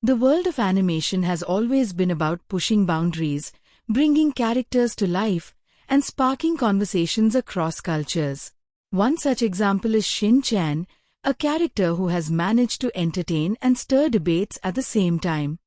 The world of animation has always been about pushing boundaries, bringing characters to life, and sparking conversations across cultures. One such example is Shin Chan, a character who has managed to entertain and stir debates at the same time.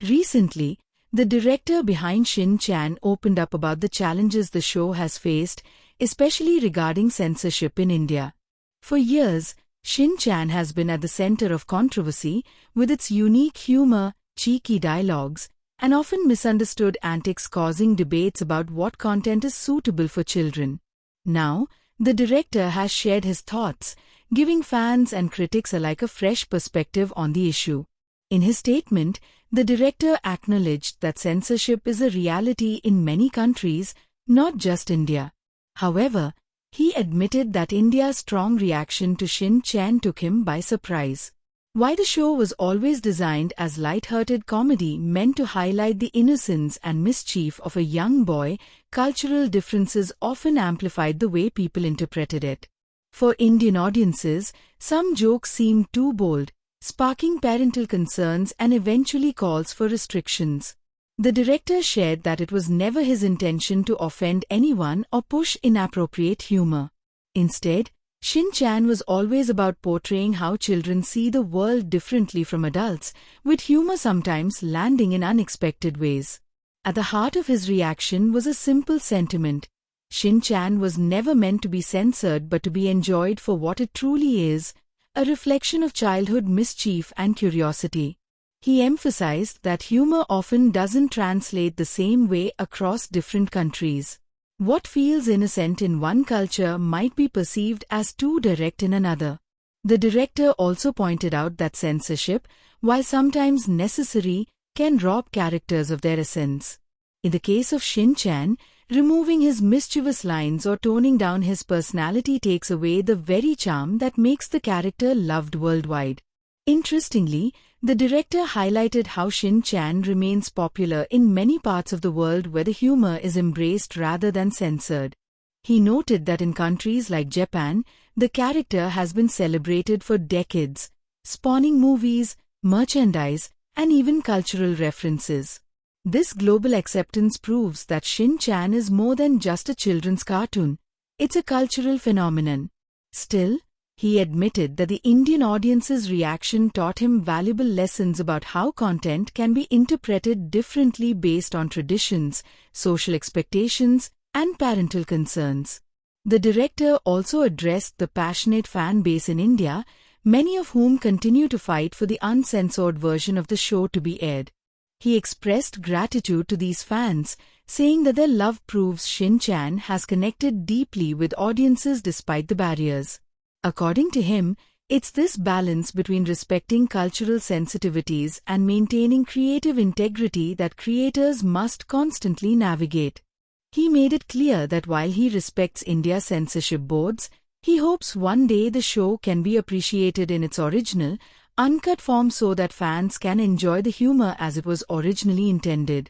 Recently, the director behind Shin Chan opened up about the challenges the show has faced, especially regarding censorship in India. For years, Shin Chan has been at the center of controversy with its unique humor, cheeky dialogues, and often misunderstood antics causing debates about what content is suitable for children. Now, the director has shared his thoughts, giving fans and critics alike a fresh perspective on the issue. In his statement, the director acknowledged that censorship is a reality in many countries, not just India. However, he admitted that India's strong reaction to Shin Chan took him by surprise. While the show was always designed as light-hearted comedy meant to highlight the innocence and mischief of a young boy, cultural differences often amplified the way people interpreted it. For Indian audiences, some jokes seemed too bold, sparking parental concerns and eventually calls for restrictions. The director shared that it was never his intention to offend anyone or push inappropriate humor. Instead, Shin Chan was always about portraying how children see the world differently from adults, with humor sometimes landing in unexpected ways. At the heart of his reaction was a simple sentiment. Shin Chan was never meant to be censored but to be enjoyed for what it truly is, a reflection of childhood mischief and curiosity. He emphasized that humor often doesn't translate the same way across different countries. What feels innocent in one culture might be perceived as too direct in another. The director also pointed out that censorship, while sometimes necessary, can rob characters of their essence. In the case of Shin Chan, removing his mischievous lines or toning down his personality takes away the very charm that makes the character loved worldwide. Interestingly, the director highlighted how Shin Chan remains popular in many parts of the world where the humor is embraced rather than censored. He noted that in countries like Japan, the character has been celebrated for decades, spawning movies, merchandise, and even cultural references. This global acceptance proves that Shin Chan is more than just a children's cartoon. It's a cultural phenomenon. Still, he admitted that the Indian audience's reaction taught him valuable lessons about how content can be interpreted differently based on traditions, social expectations, and parental concerns. The director also addressed the passionate fan base in India, many of whom continue to fight for the uncensored version of the show to be aired. He expressed gratitude to these fans, saying that their love proves Shin Chan has connected deeply with audiences despite the barriers. According to him, it's this balance between respecting cultural sensitivities and maintaining creative integrity that creators must constantly navigate. He made it clear that while he respects India's censorship boards, he hopes one day the show can be appreciated in its original, uncut form so that fans can enjoy the humor as it was originally intended.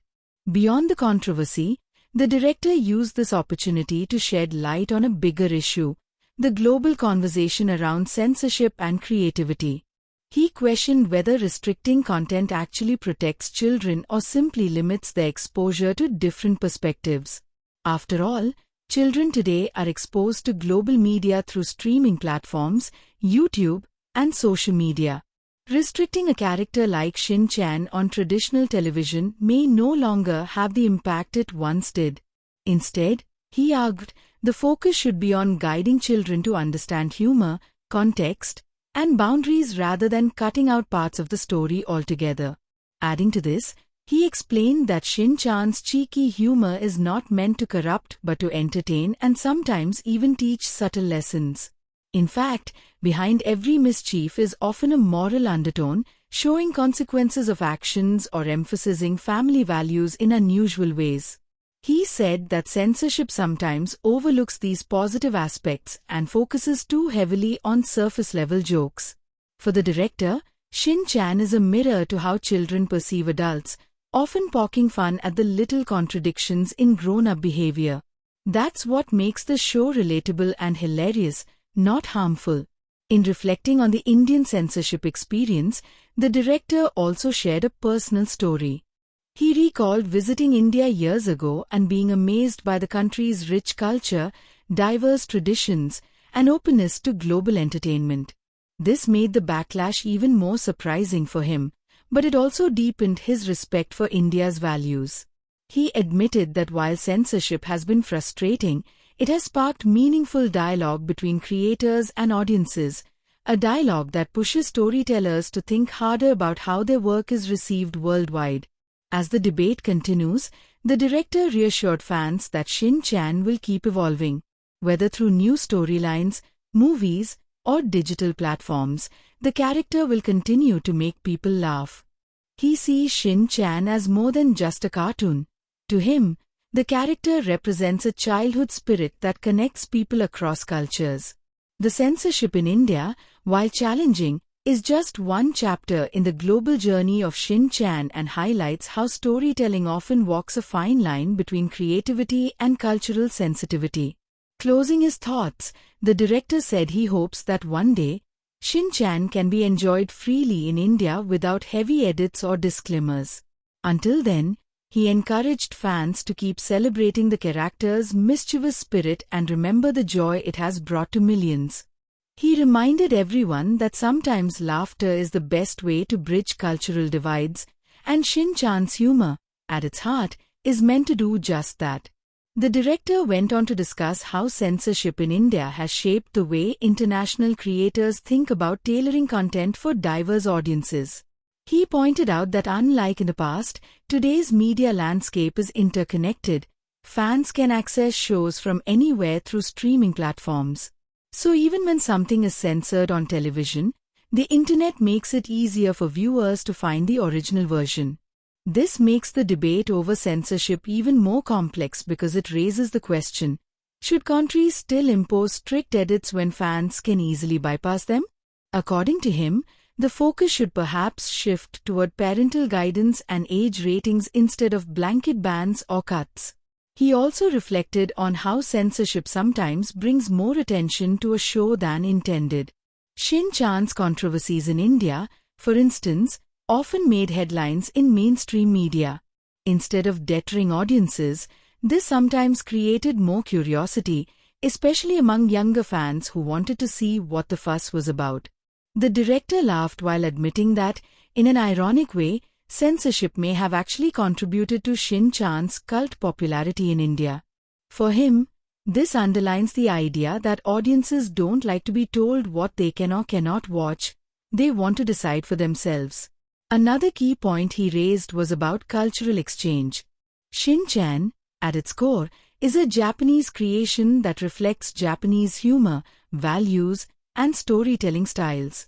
Beyond the controversy, the director used this opportunity to shed light on a bigger issue: the global conversation around censorship and creativity. He questioned whether restricting content actually protects children or simply limits their exposure to different perspectives. After all, children today are exposed to global media through streaming platforms, YouTube, and social media. Restricting a character like Shin Chan on traditional television may no longer have the impact it once did. Instead, he argued, the focus should be on guiding children to understand humor, context, and boundaries rather than cutting out parts of the story altogether. Adding to this, he explained that Shin Chan's cheeky humor is not meant to corrupt but to entertain and sometimes even teach subtle lessons. In fact, behind every mischief is often a moral undertone, showing consequences of actions or emphasizing family values in unusual ways. He said that censorship sometimes overlooks these positive aspects and focuses too heavily on surface-level jokes. For the director, Shin Chan is a mirror to how children perceive adults, often poking fun at the little contradictions in grown-up behavior. That's what makes the show relatable and hilarious, not harmful. In reflecting on the Indian censorship experience, the director also shared a personal story. He recalled visiting India years ago and being amazed by the country's rich culture, diverse traditions, and openness to global entertainment. This made the backlash even more surprising for him, but it also deepened his respect for India's values. He admitted that while censorship has been frustrating, it has sparked meaningful dialogue between creators and audiences, a dialogue that pushes storytellers to think harder about how their work is received worldwide. As the debate continues, the director reassured fans that Shin Chan will keep evolving. Whether through new storylines, movies, or digital platforms, the character will continue to make people laugh. He sees Shin Chan as more than just a cartoon. To him, the character represents a childhood spirit that connects people across cultures. The censorship in India, while challenging, is just one chapter in the global journey of Shin Chan and highlights how storytelling often walks a fine line between creativity and cultural sensitivity. Closing his thoughts, the director said he hopes that one day, Shin Chan can be enjoyed freely in India without heavy edits or disclaimers. Until then, he encouraged fans to keep celebrating the character's mischievous spirit and remember the joy it has brought to millions. He reminded everyone that sometimes laughter is the best way to bridge cultural divides, and Shin Chan's humor, at its heart, is meant to do just that. The director went on to discuss how censorship in India has shaped the way international creators think about tailoring content for diverse audiences. He pointed out that unlike in the past, today's media landscape is interconnected. Fans can access shows from anywhere through streaming platforms. So even when something is censored on television, the internet makes it easier for viewers to find the original version. This makes the debate over censorship even more complex because it raises the question, should countries still impose strict edits when fans can easily bypass them? According to him, the focus should perhaps shift toward parental guidance and age ratings instead of blanket bans or cuts. He also reflected on how censorship sometimes brings more attention to a show than intended. Shin Chan's controversies in India, for instance, often made headlines in mainstream media. Instead of deterring audiences, this sometimes created more curiosity, especially among younger fans who wanted to see what the fuss was about. The director laughed while admitting that, in an ironic way, censorship may have actually contributed to Shin Chan's cult popularity in India. For him, this underlines the idea that audiences don't like to be told what they can or cannot watch, they want to decide for themselves. Another key point he raised was about cultural exchange. Shin Chan, at its core, is a Japanese creation that reflects Japanese humor, values, and storytelling styles.